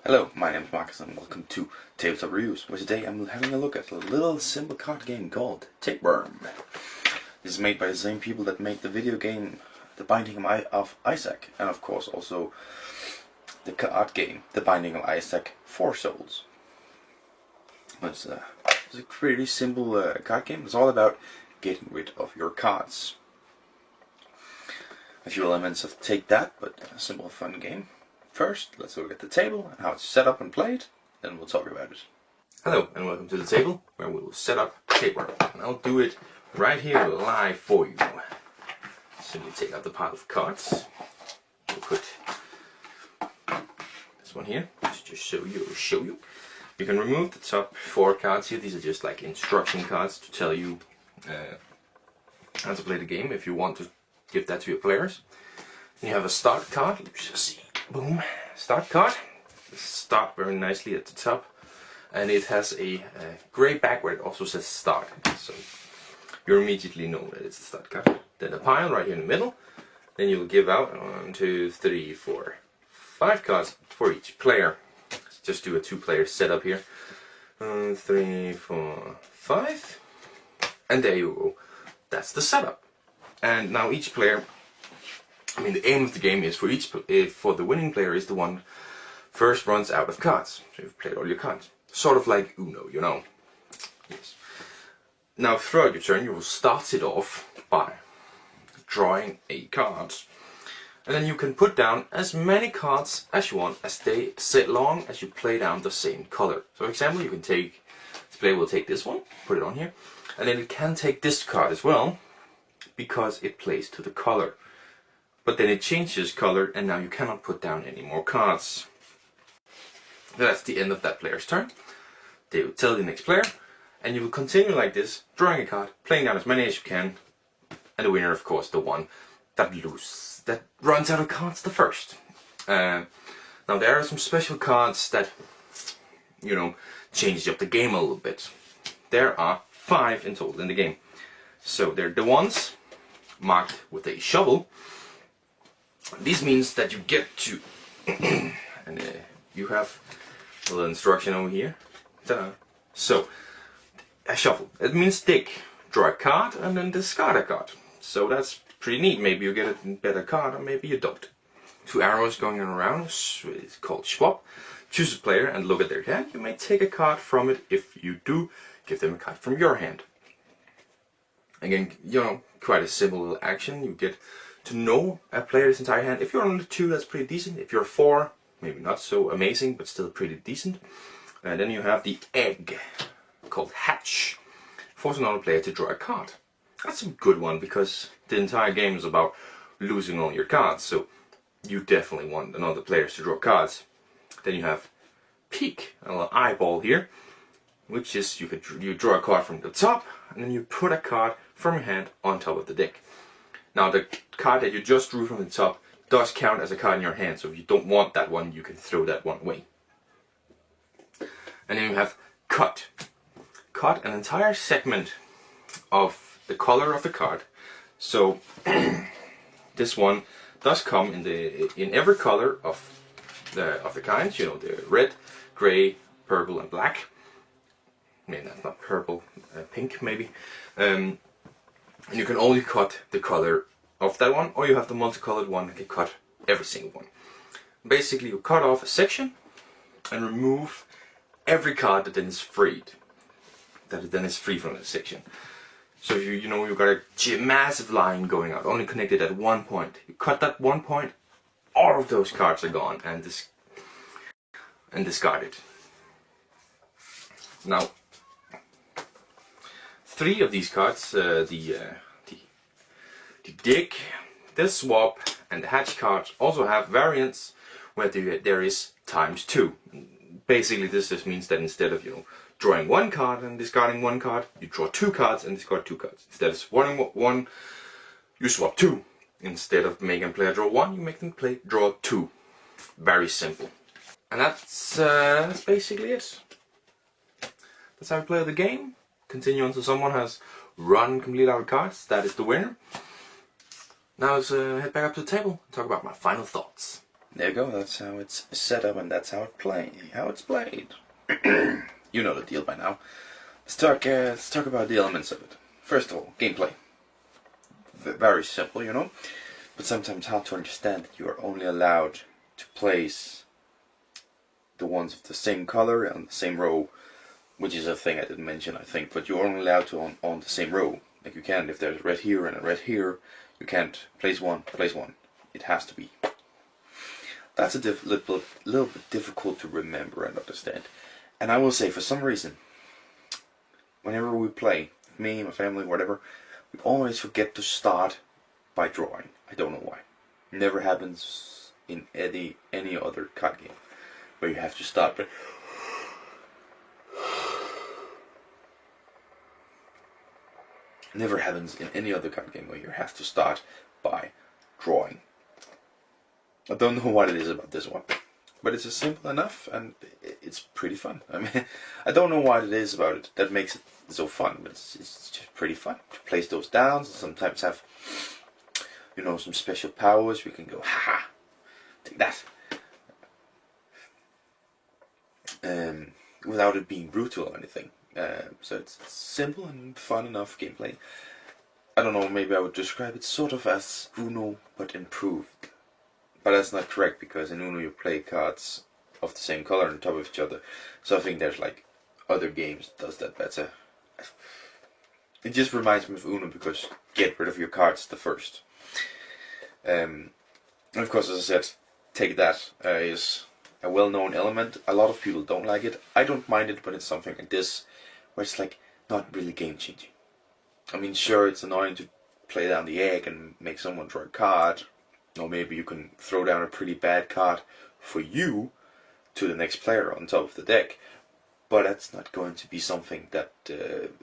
Hello, my name is Marcus and welcome to Tabletop Reviews, where today I'm having a look at a little simple card game called Tapeworm. This is made by the same people that make the video game The Binding of Isaac, and of course also the card game The Binding of Isaac 4 Souls. It's a pretty simple card game. It's all about getting rid of your cards. A few elements of Take That, but a simple fun game. First, let's look at the table and how it's set up and played, then we'll talk about it. Hello and welcome to the table where we'll set up Tapeworm, and I'll do it right here live for you. Simply take out the pile of cards. We'll put this one here, just show you. You can remove the top 4 cards here. These are just like instruction cards to tell you how to play the game if you want to give that to your players. Then you have a start card. Let's just see. Boom, start card. Start very nicely at the top, and it has a grey back where it also says start, so you immediately know that it's the start card. Then a pile right here in the middle. Then you'll give out 1, 2, 3, 4, 5 cards for each player. Let's just do a 2-player setup here. 1, 3, 4, 5, and there you go. That's the setup. And now each player. The aim of the game is for the winning player is the one first runs out of cards. So you've played all your cards. Sort of like Uno, you know. Yes. Now throughout your turn you will start it off by drawing a card. And then you can put down as many cards as you want as long as you play down the same color. So for example, you can take, this player will take this one, put it on here, and then it can take this card as well, because it plays to the color. But then it changes color, and now you cannot put down any more cards. That's the end of that player's turn. They will tell the next player, and you will continue like this, drawing a card, playing down as many as you can, and the winner, of course, the one that runs out of cards the first. Now there are some special cards that, you know, change up the game a little bit. There are 5 in total in the game. So they're the ones marked with a shovel. This means that you get to, and you have a little instruction over here. Ta-da. So, a shuffle. It means dig, draw a card, and then discard a card. So that's pretty neat. Maybe you get a better card, or maybe you don't. 2 arrows going around. It's called swap. Choose a player and look at their hand. You may take a card from it. If you do, give them a card from your hand. Again, you know, quite a simple little action. You get to know a player's entire hand. If you're only 2, that's pretty decent. If you're 4, maybe not so amazing, but still pretty decent. And then you have the egg, called hatch. Force another player to draw a card. That's a good one, because the entire game is about losing all your cards, so you definitely want another players to draw cards. Then you have peek, a little eyeball here, which is you draw a card from the top, and then you put a card from your hand on top of the deck. Now the card that you just drew from the top does count as a card in your hand, so if you don't want that one, you can throw that one away. And then you have cut. Cut an entire segment of the color of the card. So this one does come in every color of the kinds, you know, the red, grey, purple and black. Maybe that's not purple, pink maybe. And you can only cut the color of that one, or you have the multicolored one that can cut every single one. Basically, you cut off a section and remove every card that then is freed. That then is free from the section. So you know you've got a massive line going out, only connected at one point. You cut that one point, all of those cards are gone and discarded. Now, 3 of these cards, the dig, the swap, and the hatch cards also have variants where there is ×2. Basically, this just means that instead of drawing 1 card and discarding 1 card, you draw 2 cards and discard 2 cards. Instead of swapping 1, you swap 2. Instead of making a player draw 1, you make them draw 2. Very simple. And that's basically it. That's how we play the game. Continue until someone has run complete out of cards. That is the winner. Now let's head back up to the table and talk about my final thoughts. There you go. That's how it's set up, and that's how it's played. You know the deal by now. Let's talk about the elements of it. First of all, gameplay. Very simple, you know, but sometimes hard to understand that you are only allowed to place the ones of the same color on the same row, which is a thing I didn't mention, I think. But you're only allowed to on the same row. Like you can't, if there's a red here and a red here, you can't place one. It has to be. That's a little bit difficult to remember and understand. And I will say, for some reason, whenever we play, me, my family, whatever, we always forget to start by drawing. I don't know why. Never happens in any other card game where you have to start by. Never happens in any other card game where you have to start by drawing. I don't know what it is about this one, but it's simple enough and it's pretty fun. I mean, I don't know what it is about it that makes it so fun, but it's just pretty fun to place those down. Sometimes have, you know, some special powers. We can go, haha, take that, without it being brutal or anything. So it's simple and fun enough gameplay. I don't know, maybe I would describe it sort of as Uno but improved. But that's not correct, because in Uno you play cards of the same color on top of each other. So I think there's like other games that does that better. It just reminds me of Uno because get rid of your cards the first. And of course, as I said, take that is a well-known element. A lot of people don't like it. I don't mind it when it's something like this, where it's like not really game-changing. I mean, sure, it's annoying to play down the egg and make someone draw a card. Or maybe you can throw down a pretty bad card for you to the next player on top of the deck. But that's not going to be something that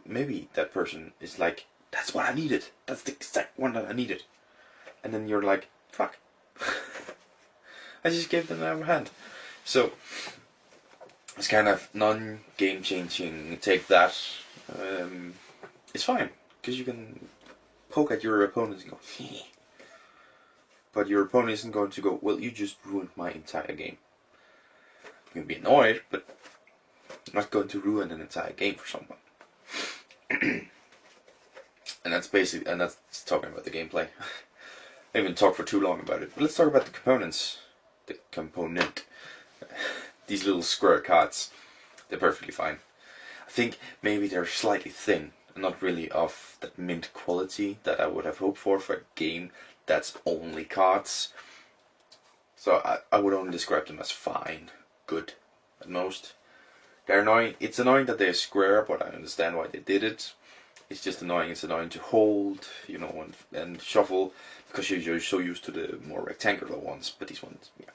maybe that person is like, that's what I needed. That's the exact one that I needed. And then you're like, fuck. I just gave them another hand. So it's kind of non-game changing. Take that. It's fine, because you can poke at your opponent and go, hee. But your opponent isn't going to go, well, you just ruined my entire game. You can be annoyed, but you're not going to ruin an entire game for someone. And that's talking about the gameplay. I haven't talked for too long about it. But let's talk about the components. The component. These little square cards. They're perfectly fine. I think maybe they're slightly thin. And not really of that mint quality that I would have hoped for a game that's only cards. So I would only describe them as fine, good, at most. They're annoying. It's annoying that they're square, but I understand why they did it. It's just annoying. It's annoying to hold, you know, and shuffle, because you're so used to the more rectangular ones. But these ones, yeah.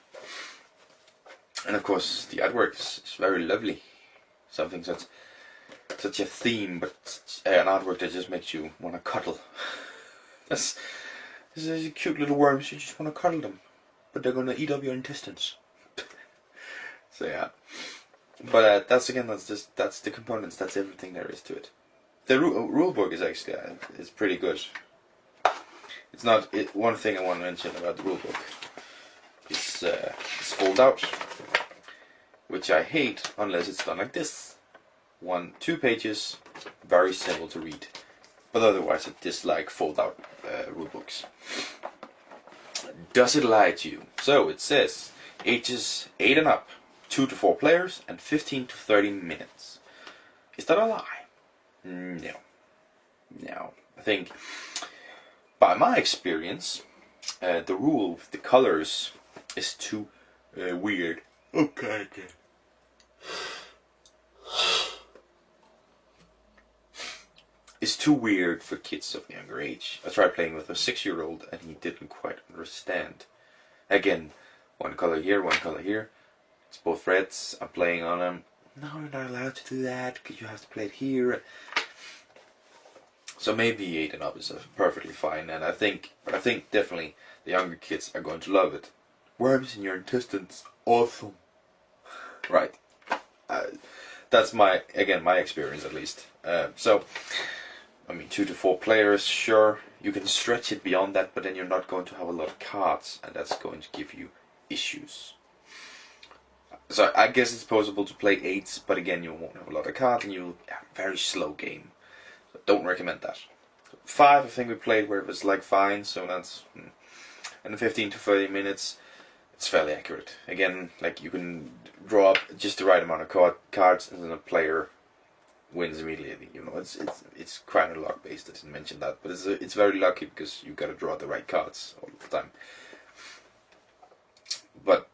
And of course, the artwork is very lovely. Something such a theme, but an artwork that just makes you want to cuddle. This is cute little worms. You just want to cuddle them, but they're gonna eat up your intestines. So yeah. But that's the components. That's everything there is to it. The rule book is actually it's pretty good. It's not one thing I want to mention about the rule book. It's fold out, which I hate unless it's done like this. 2 pages, very simple to read. But otherwise, I dislike fold out rule books. Does it lie to you? So it says ages 8 and up, 2 to 4 players, and 15 to 30 minutes. Is that a lie? No. I think, by my experience, the rule with the colors is too weird. Okay. It's too weird for kids of younger age. I tried playing with a 6-year-old and he didn't quite understand. Again, one color here, one color here. It's both reds. I'm playing on them. No, you're not allowed to do that because you have to play it here. So maybe 8 and up is perfectly fine, and I think definitely the younger kids are going to love it. Worms in your intestines, awesome. Right. That's my experience at least. So, I mean, 2 to 4 players, sure. You can stretch it beyond that, but then you're not going to have a lot of cards, and that's going to give you issues. So I guess it's possible to play 8s, but again you won't have a lot of cards and you'll have a very slow game. So don't recommend that. 5 I think we played where it was like fine, so that's in 15 to 30 minutes it's fairly accurate. Again, like you can draw up just the right amount of cards and then a player wins immediately. You know, it's kind of luck based. I didn't mention that, but it's very lucky because you got to draw the right cards all the time. But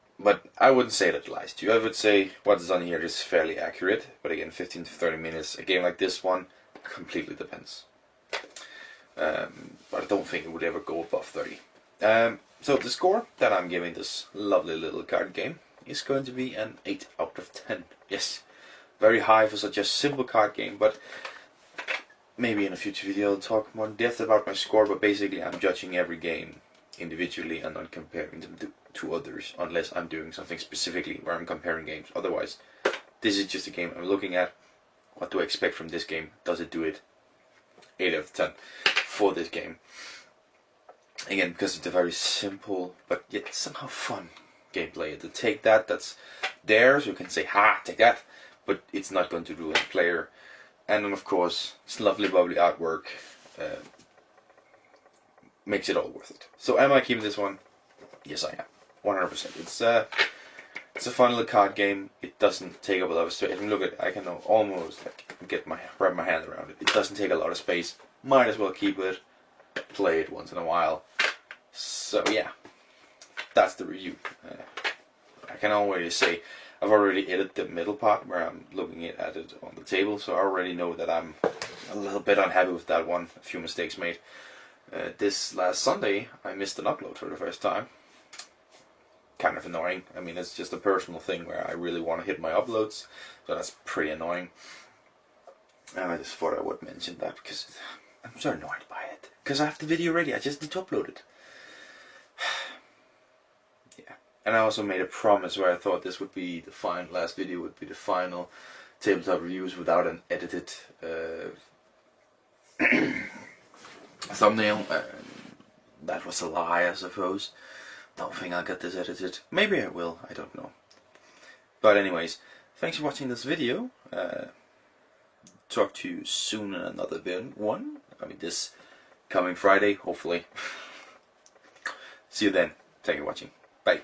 I wouldn't say that lies to you. I would say what's done here is fairly accurate. But again, 15 to 30 minutes. A game like this one completely depends. But I don't think it would ever go above 30. So the score that I'm giving this lovely little card game is going to be an 8 out of 10. Yes, very high for such a simple card game, but maybe in a future video I'll talk more in depth about my score, but basically I'm judging every game individually and not comparing them to others, unless I'm doing something specifically where I'm comparing games. Otherwise, this is just a game I'm looking at. What do I expect from this game? Does it do it? 8 out of 10 for this game. Again, because it's a very simple but yet somehow fun gameplay. To take that's theirs, you can say, ha, take that, but it's not going to ruin the player. And then of course, it's lovely bubbly artwork makes it all worth it. So am I keeping this one? Yes, I am. 100%. It's a fun little card game. It doesn't take up a lot of space. I mean, look at it, I can almost like wrap my hand around it. It doesn't take a lot of space. Might as well keep it, play it once in a while. So yeah, that's the review. I can already say I've already edited the middle part where I'm looking at it on the table, so I already know that I'm a little bit unhappy with that one. A few mistakes made. This last Sunday I missed an upload for the first time. Kind of annoying. I mean, it's just a personal thing where I really want to hit my uploads, so that's pretty annoying. And I just thought I would mention that because I'm so annoyed by it. Because I have the video ready, I just need to upload it. Yeah. And I also made a promise where I thought this would be the last video would be the final tabletop reviews without an edited thumbnail. That was a lie, I suppose. Don't think I'll get this edited. Maybe I will, I don't know. But anyways, thanks for watching this video. Talk to you soon in another one. I mean, this coming Friday, hopefully. See you then. Thank you for watching. Bye.